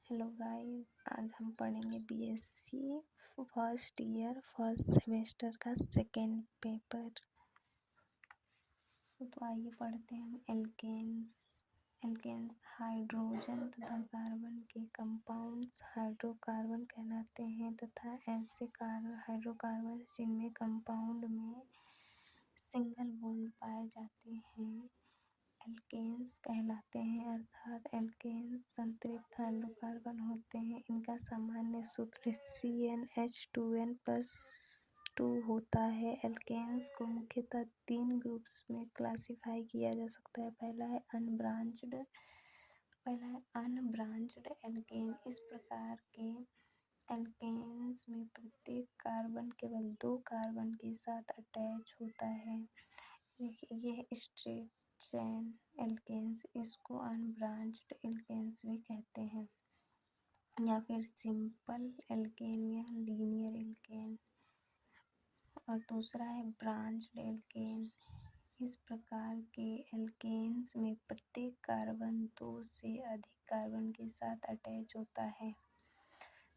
Hello guys, आज हम पढ़ेंगे BSc first year first semester का सेकेंड पेपर। तो आइए पढ़ते हैं हम एल्केन्स। हाइड्रोजन तथा कार्बन के कंपाउंड्स हाइड्रोकार्बन कहलाते हैं तथा ऐसे हाइड्रोकार्बन जिनमें कंपाउंड में सिंगल बॉन्ड पाए जाते हैं एल्केन्स कहलाते हैं। अर्थात एल्केन्स संतृप्त हाइड्रोकार्बन होते हैं। इनका सामान्य सूत्र CnH2n+2 होता है। एल्केन्स को मुख्यतः 3 ग्रुप्स में क्लासिफाई किया जा सकता है। पहला है अनब्रांच्ड एल्केन। इस प्रकार के एल्केन्स में प्रत्येक कार्बन केवल 2 कार्बन के साथ अटैच होता है। देखिए, यह स्ट्रेट चैन एल्केन्स, इसको अनब्रांच्ड एल्केन्स भी कहते हैं, या फिर सिंपल एल्केन या लीनियर एल्केन। और दूसरा है ब्रांच्ड एल्केन। इस प्रकार के एल्केन्स में प्रत्येक कार्बन 2 से अधिक कार्बन के साथ अटैच होता है।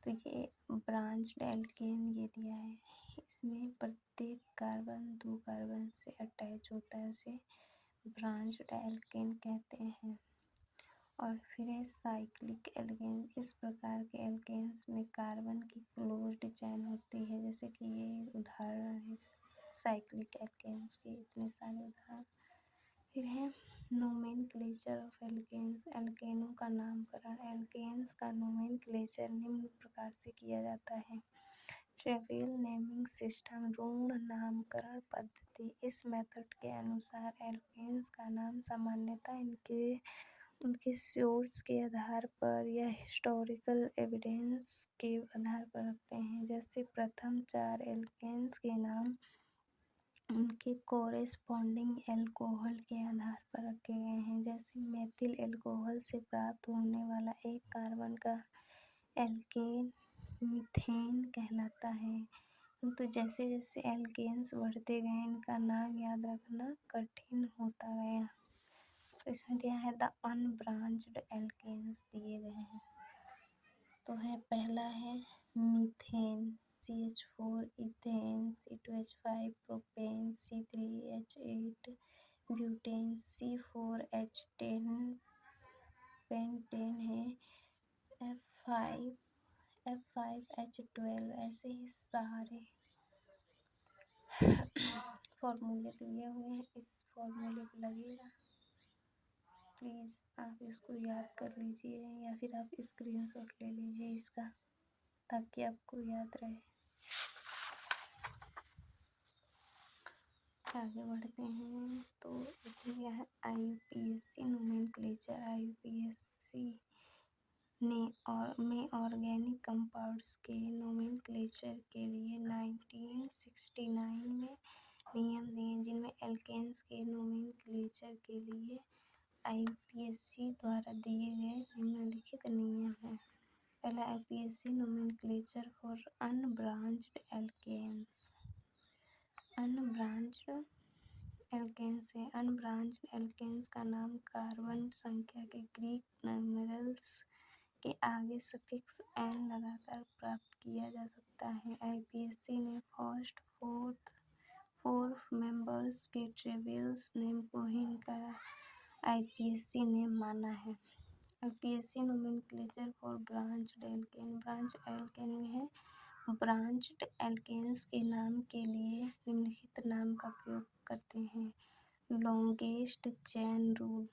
तो ये ब्रांच्ड एल्केन ये दिया है, इसमें प्रत्येक कार्बन 2 कार्बन से अटैच होता है, उसे ब्रांच्ड एल्केन कहते हैं। और फिर है साइक्लिक एल्केन। इस प्रकार के एल्केन्स में कार्बन की क्लोज्ड चैन होती है, जैसे कि ये उदाहरण है साइक्लिक एल्केन्स के, इतने सारे उदाहरण। फिर है नोमेनक्लेचर ऑफ एल्केन्स। एल्केनों का नामकरण। एल्केन्स का नोमेनक्लेचर निम्न प्रकार से किया जाता है। ट्रेवियल नेमिंग सिस्टम, रूढ़ नामकरण पद्धति। इस मेथड के अनुसार एल्केन्स का नाम सामान्यतः उनके सोर्स के आधार पर या हिस्टोरिकल एविडेंस के आधार पर रखते हैं। जैसे प्रथम 4 एल्केन्स के नाम उनके कोरेस्पॉन्डिंग एल्कोहल के आधार पर रखे गए हैं। जैसे मेथिल एल्कोहल से प्राप्त होने वाला एक कार्बन का एल्केन मीथेन कहलाता है। तो जैसे जैसे एल्केन्स बढ़ते गए, इनका नाम याद रखना कठिन होता गया। तो इसमें दिया है द अनब्रांच्ड एल्केन्स दिए गए हैं। तो है पहला है methane, CH4 ethane, C2H5 propane, C3H8 butane, C4H10 pentane है, F5H12। ऐसे ही सारे फॉर्मूले दिए हुए हैं, इस फॉर्मूले को लगेगा, प्लीज़ आप इसको याद कर लीजिए या फिर आप स्क्रीनशॉट ले लीजिए इसका, ताकि आपको याद रहे। आगे बढ़ते हैं तो इसमें है IUPAC नोमेनक्लेचर। IUPAC में ऑर्गेनिक कंपाउंड्स के नोमेनक्लेचर के लिए 1969 में नियम दिए, जिनमें एल्केन्स के नोमेनक्लेचर के लिए IUPAC द्वारा दिए गए निम्नलिखित नियम हैं। पहला IUPAC nomenclature for unbranched alkanes. Unbranched alkanes है। अनब्रांच्ड एल्केन्स का नाम कार्बन संख्या के ग्रीक न्यूमेरल्स के आगे सफिक्स एन लगाकर प्राप्त किया जा सकता है। IUPAC ने फर्स्ट 4 मेंबर्स के ट्रेवियल्स नेम को ही इनका IUPAC नेम माना है। IUPAC nomenclature for branched alkane. Branch alkane में है, ब्रांच्ड एल्केन्स के नाम के लिए निम्नलिखित नाम का प्रयोग करते हैं। Longest chain rule.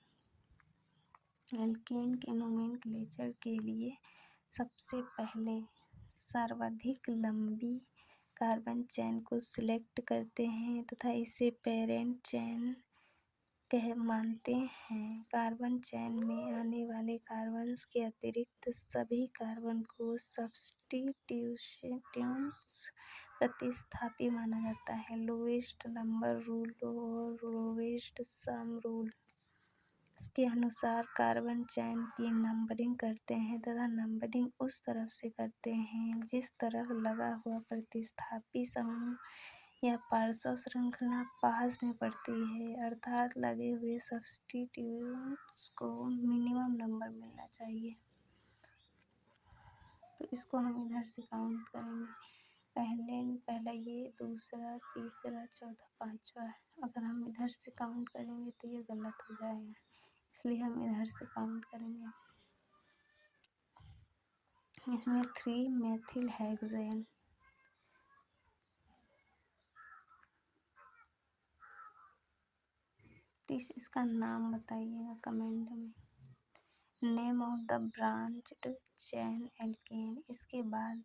एल्केन के नोमेनक्लेचर के लिए सबसे पहले सर्वाधिक लंबी कार्बन चैन को सिलेक्ट करते हैं तथा इसे पेरेंट चैन मानते हैं। कार्बन चैन में आने वाले कार्बन्स के अतिरिक्त सभी कार्बन को सब्स्टिट्यूशंस प्रतिस्थापी माना जाता है। लोएस्ट नंबर रूल और लोएस्ट सम रूल, इसके अनुसार कार्बन चैन की नंबरिंग करते हैं तथा नंबरिंग उस तरफ से करते हैं जिस तरफ लगा हुआ प्रतिस्थापी समूह या पार्श्व श्रृंखला पास में पड़ती है, अर्थात लगे हुए सब्स्टिट्यूट्स को मिनिमम नंबर मिलना चाहिए। तो इसको हम इधर से काउंट करेंगे। पहला ये, दूसरा, तीसरा, चौथा, पांचवा। अगर हम इधर से काउंट करेंगे तो ये गलत हो जाएगा, इसलिए हम इधर से काउंट करेंगे। इसमें 3 मेथिल हेक्सेन। प्लीज़ इसका नाम बताइएगा कमेंट में। Name of the branched chain alkane. इसके बाद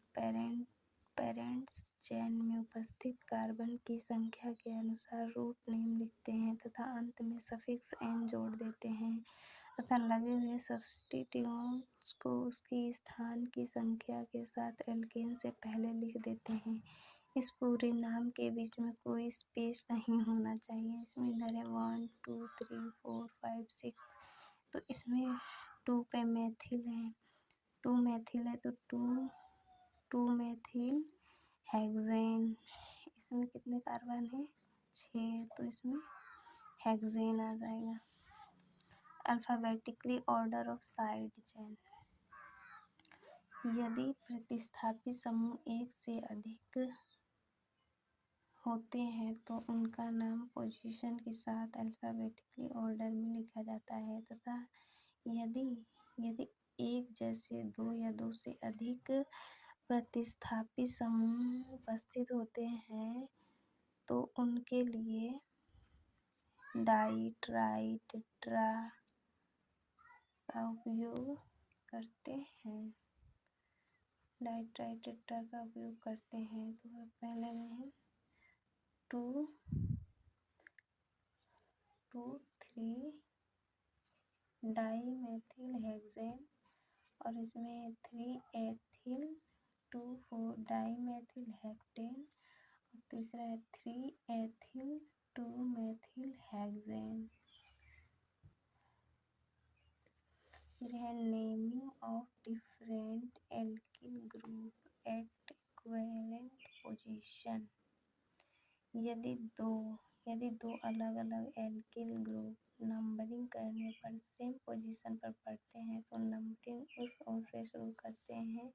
पेरेंट्स चेन में उपस्थित कार्बन की संख्या के अनुसार रूट नेम लिखते हैं तथा अंत में सफिक्स एन जोड़ देते हैं तथा लगे हुए सब्स्टिट्यूट्स को उसकी स्थान की संख्या के साथ एल्केन से पहले लिख देते हैं। इस पूरे नाम के बीच में कोई स्पेस नहीं होना चाहिए। इसमें इधर है 1 2 3 4 5 6, तो इसमें 2 पे मेथिल है, 2 मेथिल है तो 2 मेथिल हेक्सेन। इसमें कितने कार्बन है? 6, तो इसमें हेक्सेन आ जाएगा। Alphabetically order of side chain. यदि प्रतिस्थापित समूह एक से अधिक होते हैं तो उनका नाम पोजीशन के साथ अल्फ़ाबेटिकली ऑर्डर में लिखा जाता है तथा यदि एक जैसे 2 या 2 से अधिक प्रतिस्थापित समूह उपस्थित होते हैं तो उनके लिए डाई, ट्राई, टेट्रा का उपयोग करते हैं। डाई, ट्राई, टेट्रा का उपयोग करते हैं। तो पहले में है 2 3 डाई मेथिल हेक्सेन और इसमें 3 एथिल 2 4 डाई मेथिल हेक्टेन और तीसरा है 3 एथिल 2 मेथिल हेक्सेन। फिर है naming of different alkyl group at equivalent position. यदि दो अलग अलग एल्किल ग्रुप नंबरिंग करने पर सेम पोजीशन पर पढ़ते हैं तो नंबरिंग उस ओर से शुरू करते हैं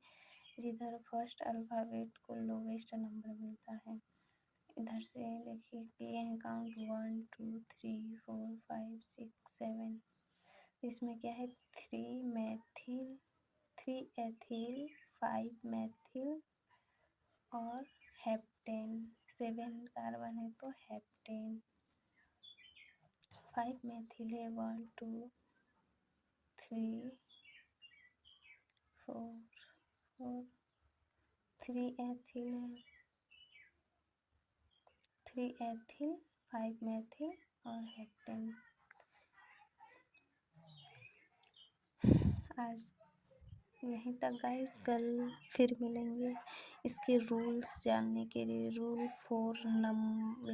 जिधर फर्स्ट अल्फ़ाबेट को लोवेस्ट नंबर मिलता है। इधर से देखिए किए हैं काउंट 1 2 3 4 5 6 7। इसमें क्या है 3 मेथिल 3 एथिल 5 मेथिल और हेप्टेन। 7 कार्बन है तो हेप्टेन। 5 मेथिल है 1 2 3 4 3 एथिल है 3 एथिल 5 मेथिल और हेप्टेन। आज यहीं तक गाइस, कल फिर मिलेंगे इसके रूल्स जानने के लिए। Rule 4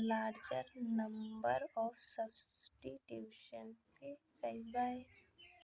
larger number of substitution. Okay guys, bye.